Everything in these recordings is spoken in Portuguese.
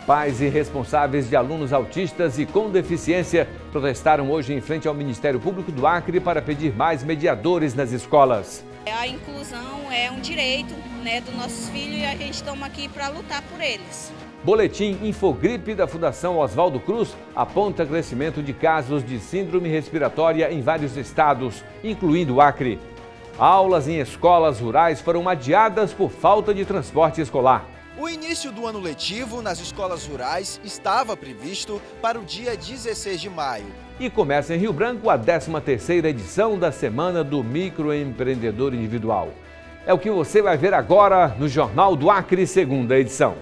Pais e responsáveis de alunos autistas e com deficiência protestaram hoje em frente ao Ministério Público do Acre para pedir mais mediadores nas escolas. A inclusão é um direito, dos nossos filhos e a gente estamos aqui para lutar por eles. Boletim Infogripe da Fundação Oswaldo Cruz aponta crescimento de casos de síndrome respiratória em vários estados, incluindo o Acre. Aulas em escolas rurais foram adiadas por falta de transporte escolar. O início do ano letivo nas escolas rurais estava previsto para o dia 16 de maio. E começa em Rio Branco a 13ª edição da Semana do Microempreendedor Individual. É o que você vai ver agora no Jornal do Acre, segunda edição.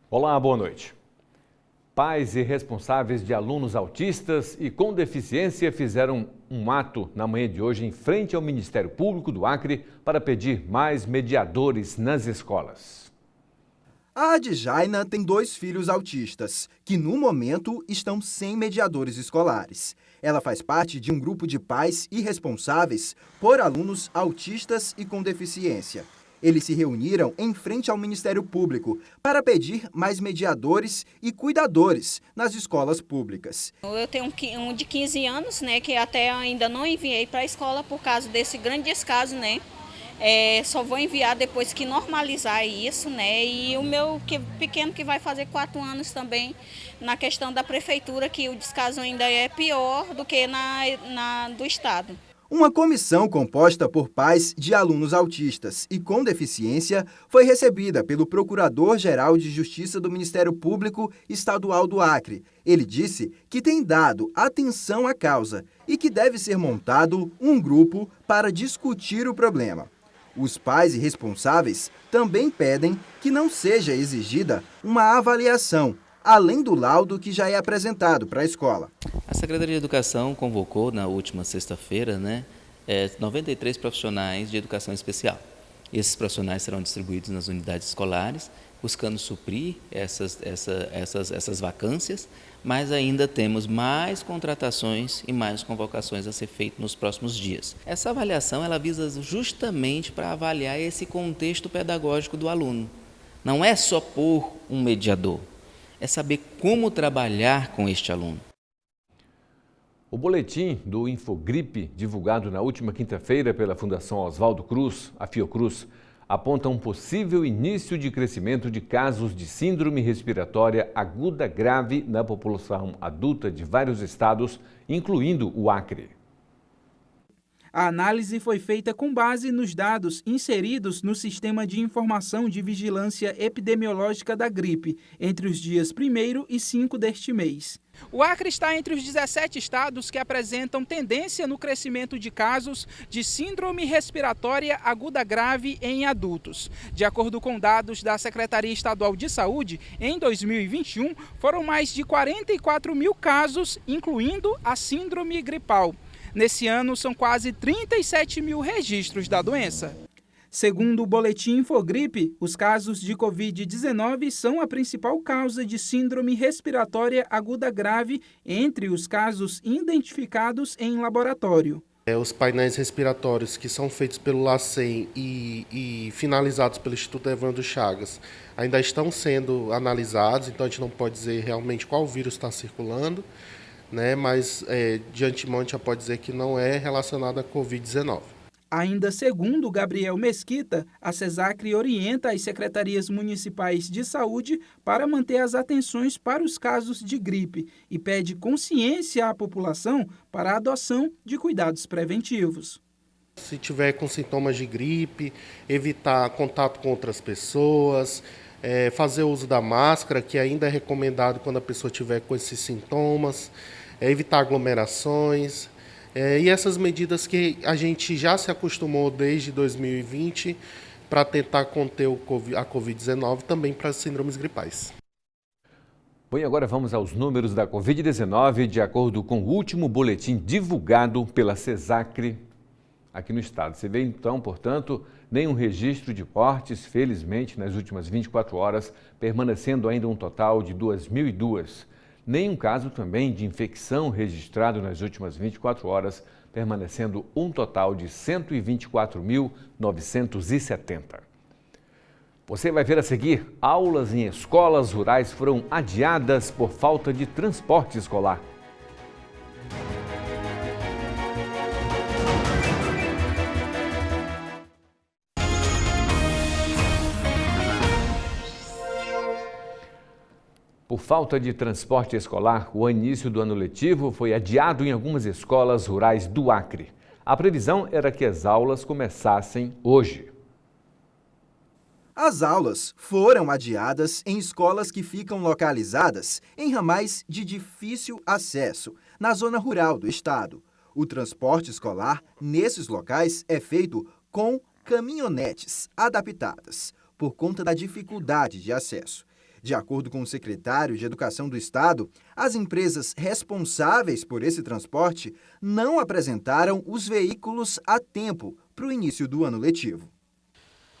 Olá, boa noite. Pais e responsáveis de alunos autistas e com deficiência fizeram um ato na manhã de hoje em frente ao Ministério Público do Acre para pedir mais mediadores nas escolas. A Adjaina tem 2 filhos autistas, que no momento estão sem mediadores escolares. Ela faz parte de um grupo de pais e responsáveis por alunos autistas e com deficiência. Eles se reuniram em frente ao Ministério Público para pedir mais mediadores e cuidadores nas escolas públicas. Eu tenho um de 15 anos, que até ainda não enviei para a escola por causa desse grande descaso, Só vou enviar depois que normalizar isso, E o meu pequeno que vai fazer 4 anos também, na questão da prefeitura, que o descaso ainda é pior do que do estado. Uma comissão composta por pais de alunos autistas e com deficiência foi recebida pelo Procurador-Geral de Justiça do Ministério Público Estadual do Acre. Ele disse que tem dado atenção à causa e que deve ser montado um grupo para discutir o problema. Os pais e responsáveis também pedem que não seja exigida uma avaliação, além do laudo que já é apresentado para a escola. A Secretaria de Educação convocou na última sexta-feira 93 profissionais de educação especial. Esses profissionais serão distribuídos nas unidades escolares, buscando suprir essas vacâncias, mas ainda temos mais contratações e mais convocações a ser feitas nos próximos dias. Essa avaliação ela visa justamente para avaliar esse contexto pedagógico do aluno. Não é só por um mediador. É saber como trabalhar com este aluno. O boletim do Infogripe, divulgado na última quinta-feira pela Fundação Oswaldo Cruz, a Fiocruz, aponta um possível início de crescimento de casos de síndrome respiratória aguda grave na população adulta de vários estados, incluindo o Acre. A análise foi feita com base nos dados inseridos no Sistema de Informação de Vigilância Epidemiológica da Gripe, entre os dias 1º e 5 deste mês. O Acre está entre os 17 estados que apresentam tendência no crescimento de casos de síndrome respiratória aguda grave em adultos. De acordo com dados da Secretaria Estadual de Saúde, em 2021 foram mais de 44 mil casos, incluindo a síndrome gripal. Nesse ano, são quase 37 mil registros da doença. Segundo o boletim Infogripe, os casos de Covid-19 são a principal causa de síndrome respiratória aguda grave entre os casos identificados em laboratório. Os painéis respiratórios que são feitos pelo LACEN e finalizados pelo Instituto Evandro Chagas ainda estão sendo analisados, então a gente não pode dizer realmente qual vírus está circulando. Mas de antemão a gente já pode dizer que não é relacionado à Covid-19. Ainda segundo Gabriel Mesquita, a CESACRE orienta as secretarias municipais de saúde para manter as atenções para os casos de gripe e pede consciência à população para a adoção de cuidados preventivos. Se tiver com sintomas de gripe, evitar contato com outras pessoas, fazer uso da máscara, que ainda é recomendado quando a pessoa tiver com esses sintomas, evitar aglomerações, e essas medidas que a gente já se acostumou desde 2020 para tentar conter a Covid-19 também para as síndromes gripais. Bom, e agora vamos aos números da Covid-19, de acordo com o último boletim divulgado pela CESACRE aqui no estado. Você vê então, portanto, nenhum registro de mortes, felizmente, nas últimas 24 horas, permanecendo ainda um total de 2.002. Nenhum caso também de infecção registrado nas últimas 24 horas, permanecendo um total de 124.970. Você vai ver a seguir, aulas em escolas rurais foram adiadas por falta de transporte escolar. Por falta de transporte escolar, o início do ano letivo foi adiado em algumas escolas rurais do Acre. A previsão era que as aulas começassem hoje. As aulas foram adiadas em escolas que ficam localizadas em ramais de difícil acesso, na zona rural do estado. O transporte escolar nesses locais é feito com caminhonetes adaptadas, por conta da dificuldade de acesso. De acordo com o secretário de Educação do Estado, as empresas responsáveis por esse transporte não apresentaram os veículos a tempo para o início do ano letivo.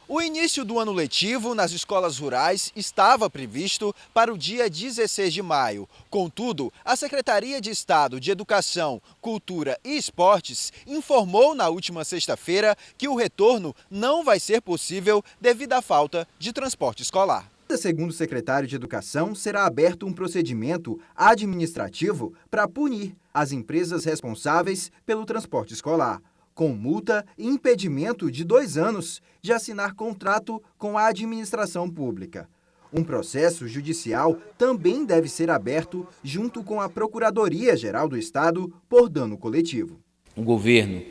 O início do ano letivo nas escolas rurais estava previsto para o dia 16 de maio. Contudo, a Secretaria de Estado de Educação, Cultura e Esportes informou na última sexta-feira que o retorno não vai ser possível devido à falta de transporte escolar. Segundo o secretário de Educação, será aberto um procedimento administrativo para punir as empresas responsáveis pelo transporte escolar, com multa e impedimento de 2 anos de assinar contrato com a administração pública. Um processo judicial também deve ser aberto junto com a Procuradoria-Geral do Estado por dano coletivo. O governo,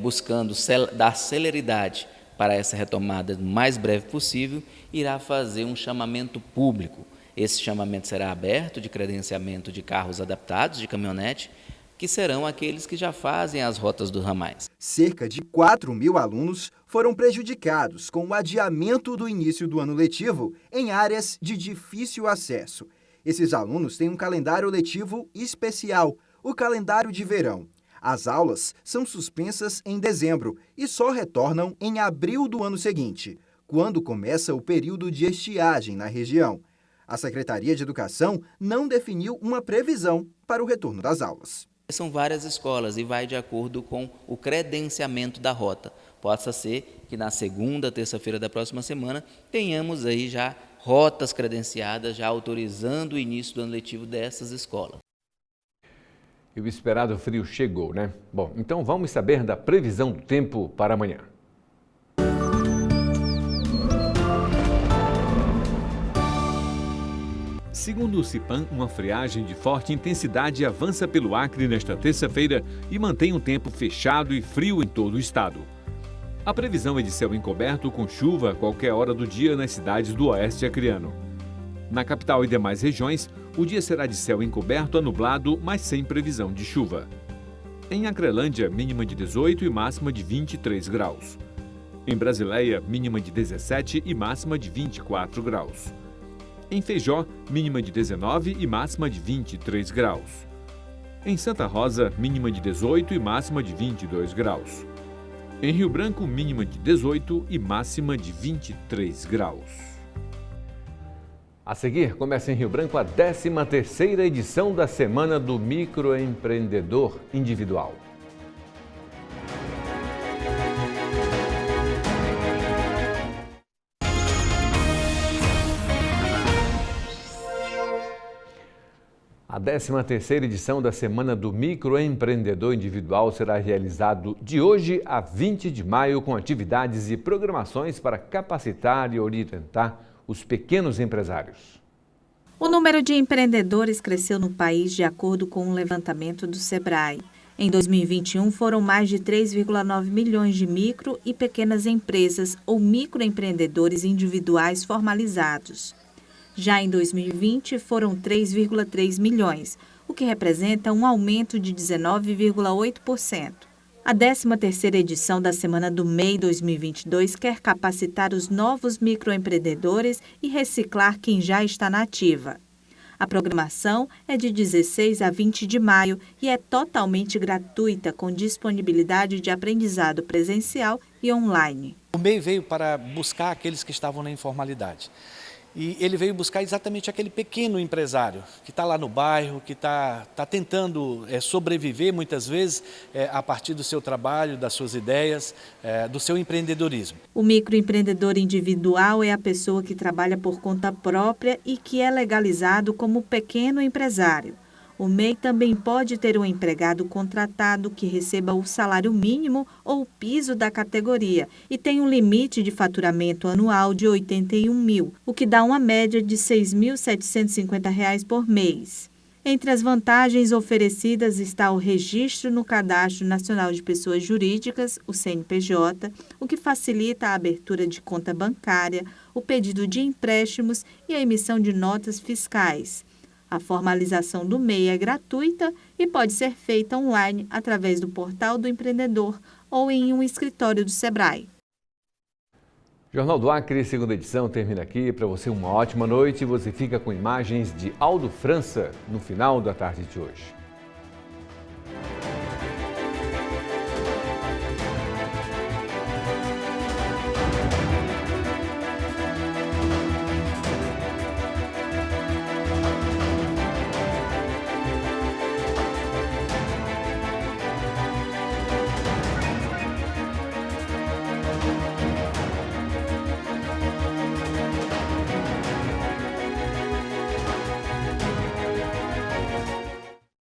buscando dar celeridade para essa retomada o mais breve possível, irá fazer um chamamento público. Esse chamamento será aberto de credenciamento de carros adaptados, de caminhonete, que serão aqueles que já fazem as rotas dos ramais. Cerca de 4.000 alunos foram prejudicados com o adiamento do início do ano letivo em áreas de difícil acesso. Esses alunos têm um calendário letivo especial, o calendário de verão. As aulas são suspensas em dezembro e só retornam em abril do ano seguinte, quando começa o período de estiagem na região. A Secretaria de Educação não definiu uma previsão para o retorno das aulas. São várias escolas e vai de acordo com o credenciamento da rota. Possa ser que na segunda, terça-feira da próxima semana tenhamos aí já rotas credenciadas, já autorizando o início do ano letivo dessas escolas. E o esperado frio chegou, né? Bom, então vamos saber da previsão do tempo para amanhã. Segundo o CIPAM, uma friagem de forte intensidade avança pelo Acre nesta terça-feira e mantém um tempo fechado e frio em todo o estado. A previsão é de céu encoberto com chuva a qualquer hora do dia nas cidades do oeste acreano. Na capital e demais regiões, o dia será de céu encoberto a nublado, mas sem previsão de chuva. Em Acrelândia, mínima de 18 e máxima de 23 graus. Em Brasileia, mínima de 17 e máxima de 24 graus. Em Feijó, mínima de 19 e máxima de 23 graus. Em Santa Rosa, mínima de 18 e máxima de 22 graus. Em Rio Branco, mínima de 18 e máxima de 23 graus. A seguir, começa em Rio Branco a 13ª edição da Semana do Microempreendedor Individual. A 13ª edição da Semana do Microempreendedor Individual será realizado de hoje a 20 de maio com atividades e programações para capacitar e orientar os pequenos empresários. O número de empreendedores cresceu no país de acordo com um levantamento do Sebrae. Em 2021, foram mais de 3,9 milhões de micro e pequenas empresas ou microempreendedores individuais formalizados. Já em 2020, foram 3,3 milhões, o que representa um aumento de 19,8%. A 13ª edição da Semana do MEI 2022 quer capacitar os novos microempreendedores e reciclar quem já está na ativa. A programação é de 16 a 20 de maio e é totalmente gratuita, com disponibilidade de aprendizado presencial e online. O MEI veio para buscar aqueles que estavam na informalidade. E ele veio buscar exatamente aquele pequeno empresário que está lá no bairro, que está tentando sobreviver muitas vezes a partir do seu trabalho, das suas ideias, do seu empreendedorismo. O microempreendedor individual é a pessoa que trabalha por conta própria e que é legalizado como pequeno empresário. O MEI também pode ter um empregado contratado que receba o salário mínimo ou o piso da categoria e tem um limite de faturamento anual de R$ 81 mil, o que dá uma média de R$ 6.750 por mês. Entre as vantagens oferecidas está o registro no Cadastro Nacional de Pessoas Jurídicas, o CNPJ, o que facilita a abertura de conta bancária, o pedido de empréstimos e a emissão de notas fiscais. A formalização do MEI é gratuita e pode ser feita online através do portal do empreendedor ou em um escritório do Sebrae. Jornal do Acre, segunda edição, termina aqui. Para você uma ótima noite. Você fica com imagens de Aldo França no final da tarde de hoje.